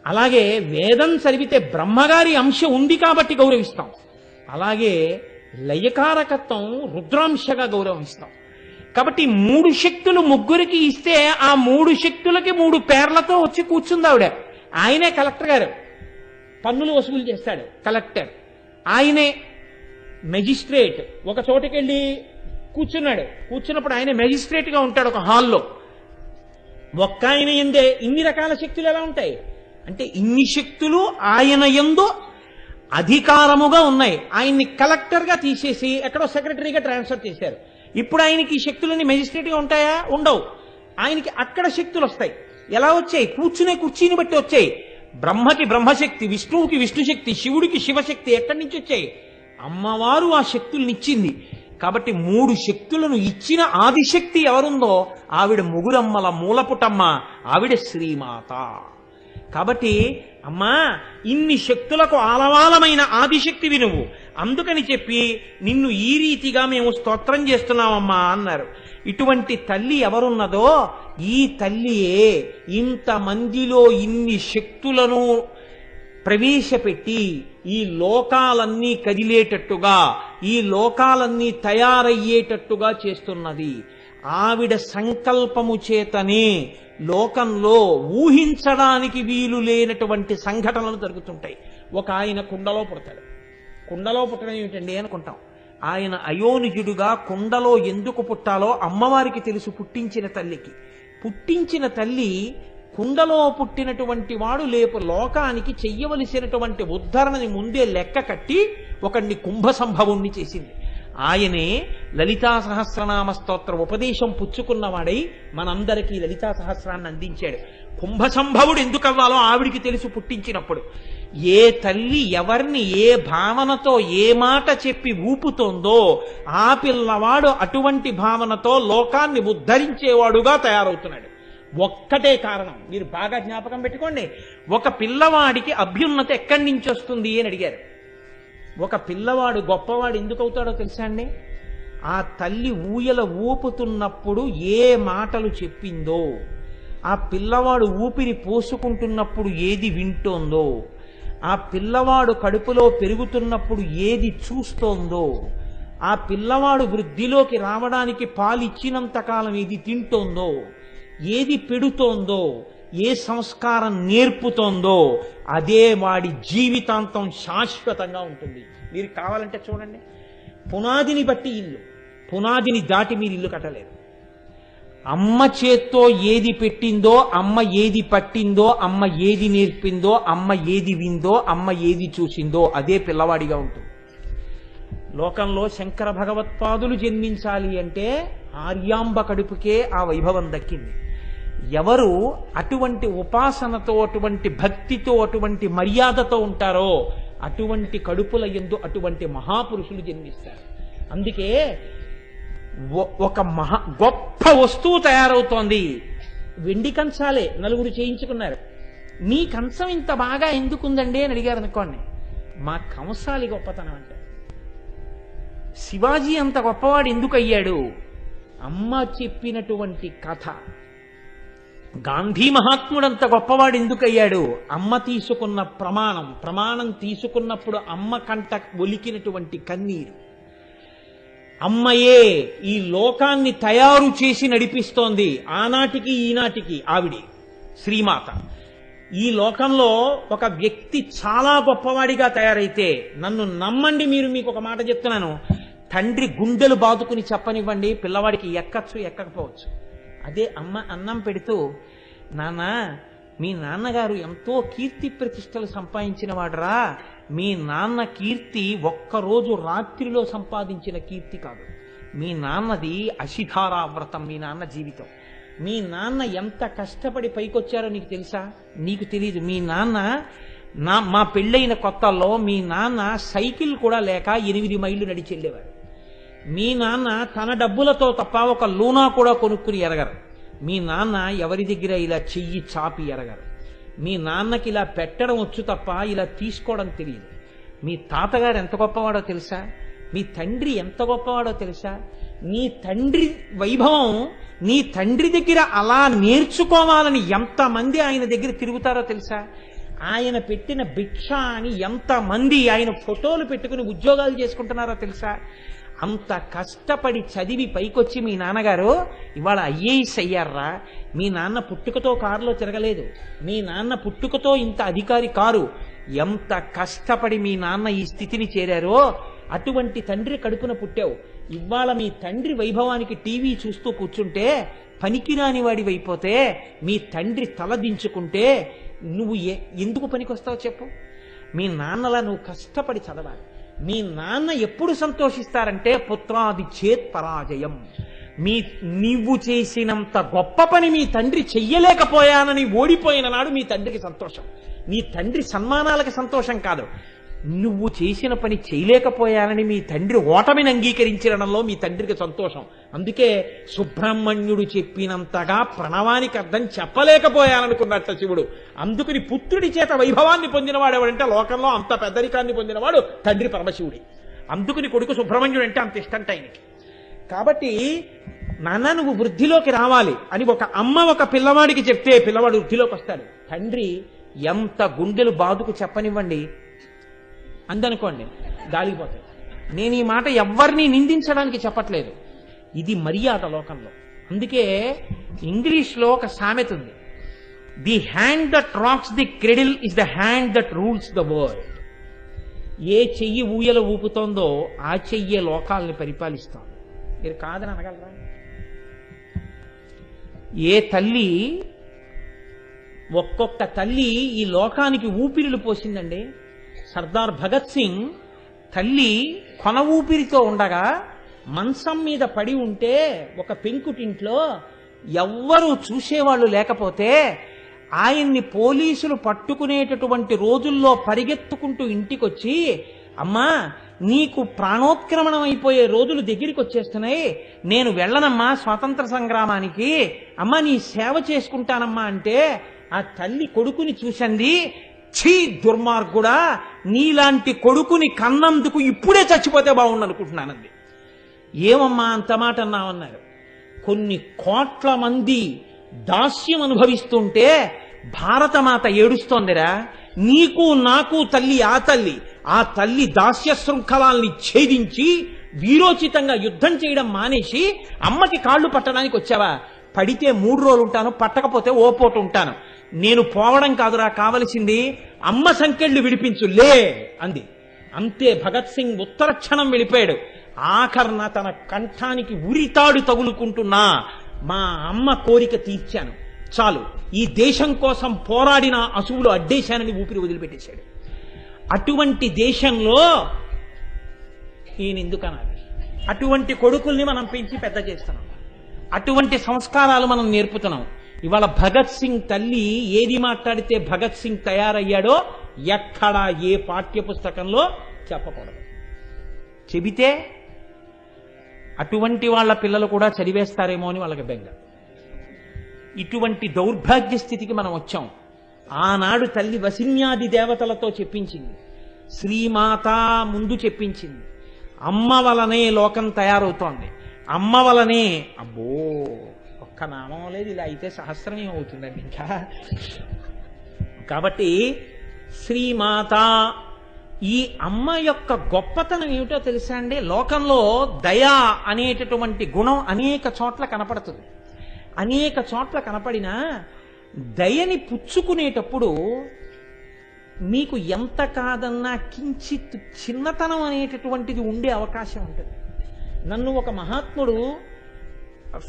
A: అలాగే వేదం చదివితే బ్రహ్మగారి అంశ ఉంది కాబట్టి గౌరవిస్తాం. అలాగే లయకారకత్వం రుద్రాంశగా గౌరవిస్తాం. కాబట్టి 3 శక్తులు ముగ్గురికి ఇస్తే ఆ 3 శక్తులకి 3 పేర్లతో వచ్చి కూర్చుంది ఆవిడ. ఆయనే కలెక్టర్ గారు, పన్నులు వసూలు చేస్తాడు కలెక్టర్. ఆయనే మెజిస్ట్రేట్, ఒక చోటుకెళ్ళి కూర్చున్నాడు. కూర్చున్నప్పుడు ఆయన మెజిస్ట్రేట్గా ఉంటాడు ఒక హాల్లో. ఒక్క ఆయన ఎందే ఇన్ని రకాల శక్తులు ఎలా ఉంటాయి అంటే ఇన్ని శక్తులు ఆయన యందు అధికారముగా ఉన్నాయి. ఆయన్ని కలెక్టర్గా తీసేసి ఎక్కడో సెక్రటరీగా ట్రాన్స్ఫర్ చేశారు. ఇప్పుడు ఆయనకి ఈ శక్తులన్నీ మెజిస్ట్రేట్గా ఉంటాయా? ఉండవు. ఆయనకి అక్కడ శక్తులు వస్తాయి. ఎలా వచ్చాయి? కూర్చునే కుర్చీని బట్టి వచ్చాయి. బ్రహ్మకి బ్రహ్మశక్తి, విష్ణువుకి విష్ణుశక్తి, శివుడికి శివశక్తి ఎక్కడి నుంచి వచ్చాయి? అమ్మవారు ఆ శక్తుల్ని ఇచ్చింది. కాబట్టి 3 శక్తులను ఇచ్చిన ఆదిశక్తి ఎవరుందో ఆవిడ ముగురమ్మల మూలపుటమ్మ, ఆవిడ శ్రీమాత. కాబట్టి అమ్మా, ఇన్ని శక్తులకు ఆలవాలమైన ఆదిశక్తివి నువ్వు, అందుకని చెప్పి నిన్ను ఈ రీతిగా మేము స్తోత్రం చేస్తున్నామమ్మా అన్నారు. ఇటువంటి తల్లి ఎవరున్నదో ఈ తల్లియే ఇంతమందిలో ఇన్ని శక్తులను ప్రవేశపెట్టి ఈ లోకాలన్నీ కదిలేటట్టుగా, ఈ లోకాలన్నీ తయారయ్యేటట్టుగా చేస్తున్నది. ఆవిడ సంకల్పము చేతనే లోకంలో ఊహించడానికి వీలు లేనటువంటి సంఘటనలు జరుగుతుంటాయి. ఒక ఆయన కుండలో పుడతాడు. కుండలో పుట్టడం ఏమిటండి అనుకుంటాం. ఆయన అయోనిజుడుగా కుండలో ఎందుకు పుట్టాలో అమ్మవారికి తెలుసు. పుట్టించిన తల్లికి, పుట్టించిన తల్లి కుండలో పుట్టినటువంటి వాడు లేపు లోకానికి చెయ్యవలసినటువంటి ఉద్ధరణని ముందే లెక్క కట్టి ఒకడిని కుంభ సంభవుణ్ణి చేసింది. ఆయనే లలితా సహస్రనామ స్తోత్ర ఉపదేశం పుచ్చుకున్నవాడై మనందరికీ లలితా సహస్రాన్ని అందించాడు. కుంభ సంభవుడు ఎందుకు అవ్వాలో ఆవిడికి తెలుసు పుట్టించినప్పుడు. ఏ తల్లి ఎవరిని ఏ భావనతో ఏ మాట చెప్పి ఊపుతోందో ఆ పిల్లవాడు అటువంటి భావనతో లోకాన్ని ఉద్ధరించేవాడుగా తయారవుతున్నాడు. ఒక్కటే కారణం, మీరు బాగా జ్ఞాపకం పెట్టుకోండి. ఒక పిల్లవాడికి అభ్యున్నత ఎక్కడి నుంచి వస్తుంది అని అడిగారు. ఒక పిల్లవాడు గొప్పవాడు ఎందుకు అవుతాడో తెలుసా అండి? ఆ తల్లి ఊయల ఊపుతున్నప్పుడు ఏ మాటలు చెప్పిందో, ఆ పిల్లవాడు ఊపిరి పోసుకుంటున్నప్పుడు ఏది వింటోందో, ఆ పిల్లవాడు కడుపులో పెరుగుతున్నప్పుడు ఏది చూస్తోందో, ఆ పిల్లవాడు వృద్ధిలోకి రావడానికి పాలిచ్చినంత కాలం ఏది తింటోందో, ఏది పెడుతోందో, ఏ సంస్కారం నేర్పుతోందో అదే వాడి జీవితాంతం శాశ్వతంగా ఉంటుంది. మీరు కావాలంటే చూడండి, పునాదిని బట్టి ఇల్లు, పునాదిని దాటి మీరు ఇల్లు కట్టలేరు. అమ్మ చేత్తో ఏది పెట్టిందో, అమ్మ ఏది పట్టిందో, అమ్మ ఏది నేర్పిందో, అమ్మ ఏది విందో, అమ్మ ఏది చూసిందో అదే పిల్లవాడిగా ఉంటుంది. లోకంలో శంకర భగవత్పాదులు జన్మించాలి అంటే ఆర్యాంబ కడుపుకే ఆ వైభవం దక్కింది. ఎవరు అటువంటి ఉపాసనతో, అటువంటి భక్తితో, అటువంటి మర్యాదతో ఉంటారో అటువంటి కడుపుల యందు అటువంటి మహాపురుషులు జన్మిస్తారు. అందుకే ఒక గొప్ప వస్తువు తయారవుతోంది. వెండి కంచాలే నలుగురు చేయించుకున్నారు. మీ కంచం ఇంత బాగా ఎందుకుందండి అని అడిగారు అనుకోండి. మా కంసాలి గొప్పతనం అంటే. శివాజీ అంత గొప్పవాడు ఎందుకు అయ్యాడు? అమ్మ చెప్పినటువంటి కథ. గాంధీ మహాత్ముడంత గొప్పవాడు ఎందుకు అయ్యాడు? అమ్మ తీసుకున్న ప్రమాణం తీసుకున్నప్పుడు అమ్మ కంట ఒలికినటువంటి కన్నీరు. అమ్మయే ఈ లోకాన్ని తయారు చేసి నడిపిస్తోంది. ఆనాటికి ఈనాటికి ఆవిడే శ్రీమాత. ఈ లోకంలో ఒక వ్యక్తి చాలా గొప్పవాడిగా తయారైతే, నన్ను నమ్మండి, మీకు ఒక మాట చెప్తున్నాను, తండ్రి గుండెలు బాదుకుని చెప్పనివ్వండి, పిల్లవాడికి ఎక్కచ్చు ఎక్కకపోవచ్చు. అదే అమ్మ అన్నం పెడుతూ, నాన్న మీ నాన్నగారు ఎంతో కీర్తి ప్రతిష్టలు సంపాదించిన వాడరా. మీ నాన్న కీర్తి ఒక్కరోజు రాత్రిలో సంపాదించిన కీర్తి కాదు. మీ నాన్నది అశిధారా వ్రతం. మీ నాన్న జీవితం. మీ నాన్న ఎంత కష్టపడి పైకొచ్చారో నీకు తెలుసా? నీకు తెలియదు. మీ నాన్న మా పెళ్ళైన కొత్తల్లో మీ నాన్న సైకిల్ కూడా లేక 8 మైళ్ళు నడిచి వెళ్ళేవారు. మీ నాన్న తన డబ్బులతో తప్ప ఒక లూనా కూడా కొనుక్కుని ఎరగరు. మీ నాన్న ఎవరి దగ్గర ఇలా చెయ్యి చాపి ఎరగరు. మీ నాన్నకి ఇలా పెట్టడం వచ్చు తప్ప ఇలా తీసుకోవడం తెలియదు. మీ తాతగారు ఎంత గొప్పవాడో తెలుసా? మీ తండ్రి ఎంత గొప్పవాడో తెలుసా? నీ తండ్రి వైభవం నీ తండ్రి దగ్గర అలా నేర్చుకోవాలని ఎంతమంది ఆయన దగ్గర తిరుగుతారో తెలుసా? ఆయన పెట్టిన భిక్ష అని ఎంతమంది ఆయన ఫోటోలు పెట్టుకుని ఉద్యోగాలు చేసుకుంటున్నారో తెలుసా? అంత కష్టపడి చదివి పైకొచ్చి మీ నాన్నగారు ఇవాళ ఐఏఎస్ అయ్యారా. మీ నాన్న పుట్టుకతో కారులో తిరగలేదు. మీ నాన్న పుట్టుకతో ఇంత అధికారి కారు. ఎంత కష్టపడి మీ నాన్న ఈ స్థితిని చేరారో అటువంటి తండ్రి కడుపున పుట్టావు. ఇవాళ మీ తండ్రి వైభవానికి టీవీ చూస్తూ కూర్చుంటే పనికిరాని వాడివైపోతే, మీ తండ్రి తల దించుకుంటే నువ్వు ఎందుకు పనికొస్తావు చెప్పు? మీ నాన్నలా నువ్వు కష్టపడి చదవాలి. మీ నాన్న ఎప్పుడు సంతోషిస్తారంటే పుత్రాది చేత్ పరాజయం. నీవు చేసినంత గొప్ప పని మీ తండ్రి చెయ్యలేకపోయానని ఓడిపోయిన నాడు మీ తండ్రికి సంతోషం. మీ తండ్రి సన్మానాలకు సంతోషం కాదు. నువ్వు చేసిన పని చేయలేకపోయానని మీ తండ్రి ఓటమిని అంగీకరించడంలో మీ తండ్రికి సంతోషం. అందుకే సుబ్రహ్మణ్యుడు చెప్పినంతగా ప్రణవానికి అర్థం చెప్పలేకపోయాననుకున్నట్ట శివుడు. అందుకని పుత్రుడి చేత వైభవాన్ని పొందినవాడు ఎవడంటే లోకంలో అంత పెద్దరికాన్ని పొందినవాడు తండ్రి పరమశివుడి. అందుకని కొడుకు సుబ్రహ్మణ్యుడు అంటే అంత ఇష్టంట ఆయనకి. కాబట్టి నాన్న నువ్వు వృద్ధిలోకి రావాలి అని ఒక అమ్మ ఒక పిల్లవాడికి చెప్తే పిల్లవాడు వృద్ధిలోకి వస్తాడు. తండ్రి ఎంత గుండెలు బాదుకు చెప్పనివ్వండి అందనుకోండి గాలిపోతాయి. నేను ఈ మాట ఎవరిని నిందించడానికి చెప్పట్లేదు. ఇది మర్యాద లోకంలో. అందుకే ఇంగ్లీష్లో ఒక సామెత ఉంది, the hand that rocks the cradle is the hand that rules the world. ఏ చెయ్యి ఊయల ఊపుతోందో ఆ చెయ్యే లోకాలని పరిపాలిస్తోంది. మీరు కాదని అనగలరా? ఏ తల్లి ఒక్కొక్క తల్లి ఈ లోకానికి ఊపిరిలు పోసిందండి. సర్దార్ భగత్ సింగ్ తల్లి కొన ఊపిరితో ఉండగా మంచం మీద పడి ఉంటే ఒక పెంకుటింట్లో ఎవ్వరూ చూసేవాళ్ళు లేకపోతే ఆయన్ని పోలీసులు పట్టుకునేటటువంటి రోజుల్లో పరిగెత్తుకుంటూ ఇంటికొచ్చి, అమ్మా నీకు ప్రాణోత్క్రమణం అయిపోయే రోజులు దగ్గరికి వచ్చేస్తున్నాయి, నేను వెళ్ళనమ్మా స్వాతంత్ర సంగ్రామానికి, అమ్మా నీ సేవ చేసుకుంటానమ్మా అంటే ఆ తల్లి కొడుకుని చూసింది, ఛీ దుర్మార్గుడా నీలాంటి కొడుకుని కన్నందుకు ఇప్పుడే చచ్చిపోతే బాగుండనుకుంటున్నానంది. ఏమమ్మా అంత మాట అన్నామన్నారు. కొన్ని కోట్ల మంది దాస్యం అనుభవిస్తుంటే భారతమాత ఏడుస్తోందిరా. నీకు నాకు తల్లి ఆ తల్లి దాస్య శృంఖలాల్ని ఛేదించి వీరోచితంగా యుద్ధం చేయడం మానేసి అమ్మకి కాళ్ళు పట్టడానికి వచ్చావా? పడితే 3 రోజులు ఉంటాను, పట్టకపోతే ఓ పూట ఉంటాను. నేను పోవడం కాదురా కావలసింది, అమ్మ సంకెళ్ళు విడిపించు లే అంది. అంతే భగత్ సింగ్ ఉత్తర క్షణం వెళ్ళిపోయాడు. ఆఖరణ తన కంఠానికి ఉరితాడు తగులుకుంటున్నా మా అమ్మ కోరిక తీర్చాను చాలు, ఈ దేశం కోసం పోరాడిన అసువులు అడ్డేశానని ఊపిరి వదిలిపెట్టేశాడు. అటువంటి దేశంలో ఈయన ఎందుకనాలి? అటువంటి కొడుకుల్ని మనం పెంచి పెద్ద చేస్తున్నాం, అటువంటి సంస్కారాలు మనం నేర్పుతున్నాం. ఇవాళ భగత్ సింగ్ తల్లి ఏది మాట్లాడితే భగత్ సింగ్ తయారయ్యాడో ఎక్కడా ఏ పాఠ్య పుస్తకంలో చెప్పకూడదు. చెబితే అటువంటి వాళ్ళ పిల్లలు కూడా చదివేస్తారేమో అని వాళ్ళకి బెంగ. ఇటువంటి దౌర్భాగ్య స్థితికి మనం వచ్చాం. ఆనాడు తల్లి వసిన్యాది దేవతలతో చెప్పించింది, శ్రీమాత ముందు చెప్పించింది. అమ్మ వలనే లోకం తయారవుతోంది, అమ్మ వలనే. అబ్బో ఒక్క నామం లేదు, ఇలా అయితే సహస్రమే అవుతుందండి ఇంకా. కాబట్టి శ్రీమాత, ఈ అమ్మ యొక్క గొప్పతనం ఏమిటో తెలుసా అండి? లోకంలో దయ అనేటటువంటి గుణం అనేక చోట్ల కనపడుతుంది. అనేక చోట్ల కనపడినా దయని పుచ్చుకునేటప్పుడు మీకు ఎంత కాదన్నా కించిత్ చిన్నతనం అనేటటువంటిది ఉండే అవకాశం ఉంటుంది. నన్ను ఒక మహాత్ముడు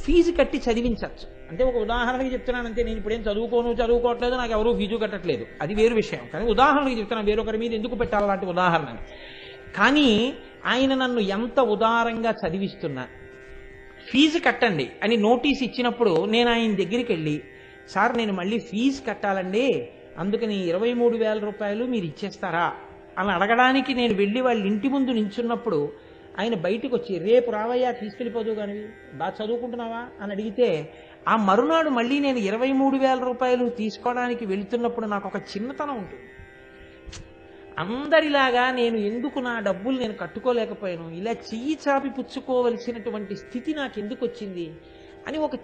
A: ఫీజు కట్టి చదివించవచ్చు, అంటే ఒక ఉదాహరణకి చెప్తున్నాను అంతే. నేను ఇప్పుడేం చదువుకోవట్లేదు, నాకు ఎవరూ ఫీజు కట్టట్లేదు, అది వేరు విషయం. కానీ ఉదాహరణకి చెప్తున్నాను, వేరొకరి మీద ఎందుకు పెట్టాలి అలాంటి ఉదాహరణని. కానీ ఆయన నన్ను ఎంత ఉదారంగా చదివిస్తున్నా ఫీజు కట్టండి అని నోటీస్ ఇచ్చినప్పుడు నేను ఆయన దగ్గరికి వెళ్ళి, సార్ నేను మళ్ళీ ఫీజు కట్టాలండి, అందుకని 23,000 రూపాయలు మీరు ఇచ్చేస్తారా అని అడగడానికి నేను వెళ్ళి వాళ్ళ ఇంటి ముందు నించున్నప్పుడు ఆయన బయటకు వచ్చి, రేపు రావయ్యా తీసుకెళ్ళిపోదు కానీ బాగా చదువుకుంటున్నావా అని అడిగితే, ఆ మరునాడు మళ్ళీ నేను 23,000 రూపాయలు తీసుకోవడానికి వెళుతున్నప్పుడు నాకు ఒక చిన్నతనం ఉంటుంది. అందరిలాగా నేను ఎందుకు నా డబ్బులు నేను కట్టుకోలేకపోయాను, ఇలా చెయ్యి చాపి పుచ్చుకోవలసినటువంటి స్థితి నాకు ఎందుకు వచ్చింది అని ఒక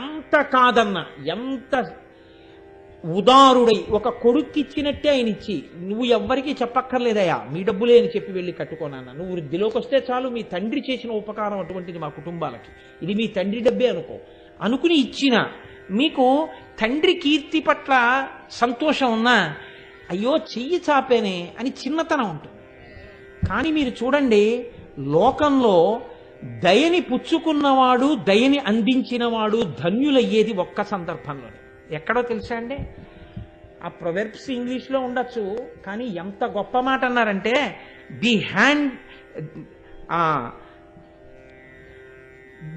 A: ఎంత కాదన్నా, ఎంత ఉదారుడై ఒక కొడుక్కిచ్చినట్టే ఆయన ఇచ్చి, నువ్వు ఎవ్వరికీ చెప్పక్కర్లేదయా, మీ డబ్బులే అని చెప్పి వెళ్ళి కట్టుకోనన్నా, నువ్వు వృద్ధిలోకి వస్తే చాలు, మీ తండ్రి చేసిన ఉపకారం అటువంటిది మా కుటుంబాలకి, ఇది మీ తండ్రి డబ్బే అనుకుని ఇచ్చిన మీకు తండ్రి కీర్తి పట్ల సంతోషం ఉన్నా, అయ్యో చెయ్యి చాపేనే అని చిన్నతనం ఉంటుంది. కానీ మీరు చూడండి, లోకంలో దయని పుచ్చుకున్నవాడు, దయని అందించినవాడు ధన్యులయ్యేది ఒక్క సందర్భంలోనే. ఎక్కడో తెలుసా అండి? ఆ ప్రొవెర్బ్స్ ఇంగ్లీష్లో ఉండొచ్చు, కానీ ఎంత గొప్ప మాట అన్నారంటే,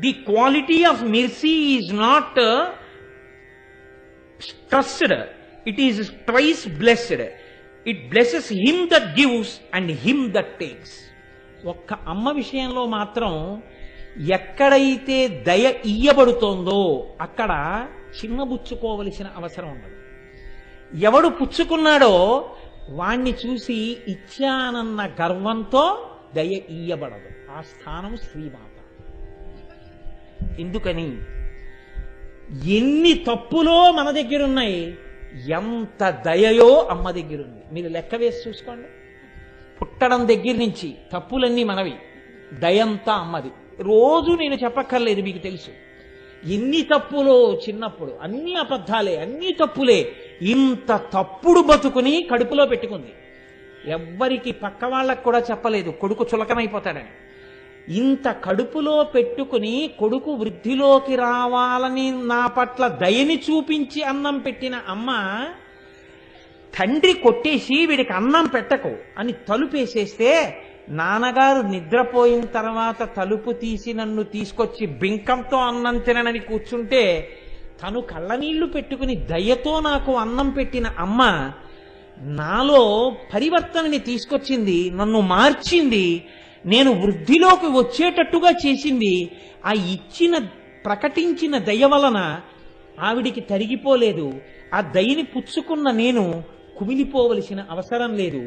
A: the quality of mercy is not trusted, it is twice blessed, it blesses him that gives and him that takes. ఒక్క అమ్మ విషయంలో మాత్రం ఎక్కడైతే దయ ఇయ్యబడుతోందో అక్కడ చిన్నబుచ్చుకోవలసిన అవసరం ఉండదు. ఎవడు పుచ్చుకున్నాడో వాణ్ణి చూసి ఇచ్చానన్న గర్వంతో దయ ఇయ్యబడదు. ఆ స్థానం శ్రీమాత. ఎందుకని? ఎన్ని తప్పులో మన దగ్గర ఉన్నాయి, ఎంత దయయో అమ్మ దగ్గర ఉంది. మీరు లెక్క వేసి చూసుకోండి. పుట్టడం దగ్గర నుంచి తప్పులన్నీ మనవి, దయంతా అమ్మది. రోజు నేను చెప్పక్కర్లేదు, మీకు తెలుసు. ఎన్ని తప్పులో చిన్నప్పుడు, అన్ని అబద్ధాలే, అన్ని తప్పులే. ఇంత తప్పుడు బతుకుని కడుపులో పెట్టుకుంది. ఎవ్వరికి పక్క వాళ్ళకు కూడా చెప్పలేదు, కొడుకు చులకనైపోతాడని. ఇంత కడుపులో పెట్టుకుని కొడుకు వృద్ధిలోకి రావాలని నా పట్ల దయని చూపించి అన్నం పెట్టిన అమ్మ, తండ్రి కొట్టేసి వీడికి అన్నం పెట్టకు అని తలుపేసేస్తే, నాన్నగారు నిద్రపోయిన తర్వాత తలుపు తీసి నన్ను తీసుకొచ్చి బింకంతో అన్నం తిననని కూర్చుంటే, తను కళ్ళనీళ్లు పెట్టుకుని దయతో నాకు అన్నం పెట్టిన అమ్మ నాలో పరివర్తనని తీసుకొచ్చింది, నన్ను మార్చింది, నేను వృద్ధిలోకి వచ్చేటట్టుగా చేసింది. ఆ ప్రకటించిన దయ వలన ఆవిడికి తరిగిపోలేదు. ఆ దయని పుచ్చుకున్న నేను కుమిలిపోవలసిన అవసరం లేదు.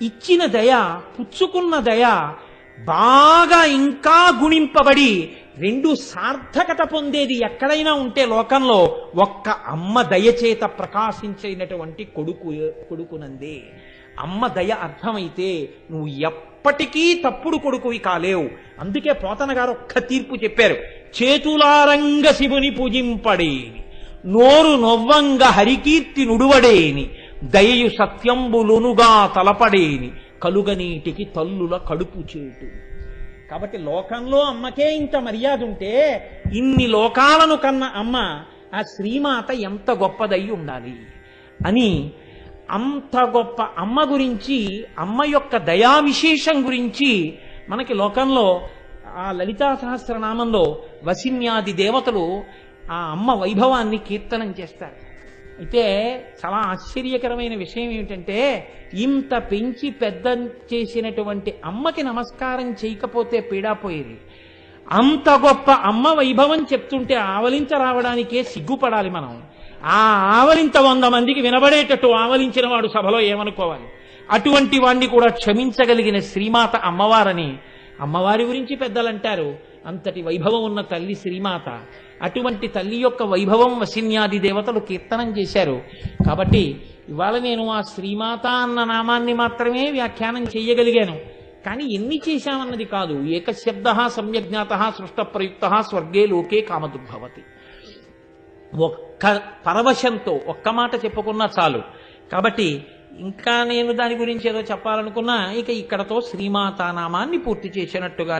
A: ఇచ్చిన దయ, పుచ్చుకున్న దయ బాగా ఇంకా గుణింపబడి రెండు సార్థకత పొందేది ఎక్కడైనా ఉంటే లోకంలో ఒక్క అమ్మ దయచేత ప్రకాశించినటువంటి కొడుకునందే. అమ్మ దయ అర్థమైతే నువ్వు ఎప్పటికీ తప్పుడు కొడుకువి కాలేవు. అందుకే పోతన గారు ఒక్క తీర్పు చెప్పారు, చేతులారంగ శివుని పూజింపడేని, నోరు నొవ్వంగ హరికీర్తి నుడువడేని, దయయు సత్యంబులునుగా తలపడేని, కలుగనీటికి తల్లుల కడుపు చేటు. కాబట్టి లోకంలో అమ్మకే ఇంత మర్యాద ఉంటే, ఇన్ని లోకాలను కన్న అమ్మ ఆ శ్రీమాత ఎంత గొప్పదై ఉండాలి అని, అంత గొప్ప అమ్మ గురించి, అమ్మ యొక్క దయా విశేషం గురించి మనకి లోకంలో ఆ లలితా సహస్రనామంలో వసిన్యాది దేవతలు ఆ అమ్మ వైభవాన్ని కీర్తనం చేస్తారు. అయితే చాలా ఆశ్చర్యకరమైన విషయం ఏమిటంటే, ఇంత పెంచి పెద్ద చేసినటువంటి అమ్మకి నమస్కారం చేయకపోతే పీడాపోయేది. అంత గొప్ప అమ్మ వైభవం చెప్తుంటే ఆవలించ రావడానికే సిగ్గుపడాలి మనం. ఆ ఆవలింత 100 మందికి వినబడేటట్టు ఆవలించిన వాడు సభలో ఏమనుకోవాలి? అటువంటి వాణ్ణి కూడా క్షమించగలిగిన శ్రీమాత అమ్మవారని అమ్మవారి గురించి పెద్దలు అంటారు. అంతటి వైభవం ఉన్న తల్లి శ్రీమాత. అటువంటి తల్లి యొక్క వైభవం వసిన్యాది దేవతలు కీర్తనం చేశారు. కాబట్టి ఇవాళ నేను ఆ శ్రీమాత అన్న నామాన్ని మాత్రమే వ్యాఖ్యానం చేయగలిగాను. కానీ ఎన్ని చేశామన్నది కాదు. ఏకశబ్ద సమ్యజ్ఞాత సృష్ట ప్రయుక్త స్వర్గే లోకే కామదుర్భవతి. ఒక్క పరవశంతో ఒక్క మాట చెప్పుకున్నా చాలు. కాబట్టి ఇంకా నేను దాని గురించి ఏదో చెప్పాలనుకున్నా ఇక ఇక్కడతో శ్రీమాతా నామాన్ని పూర్తి చేసినట్టుగా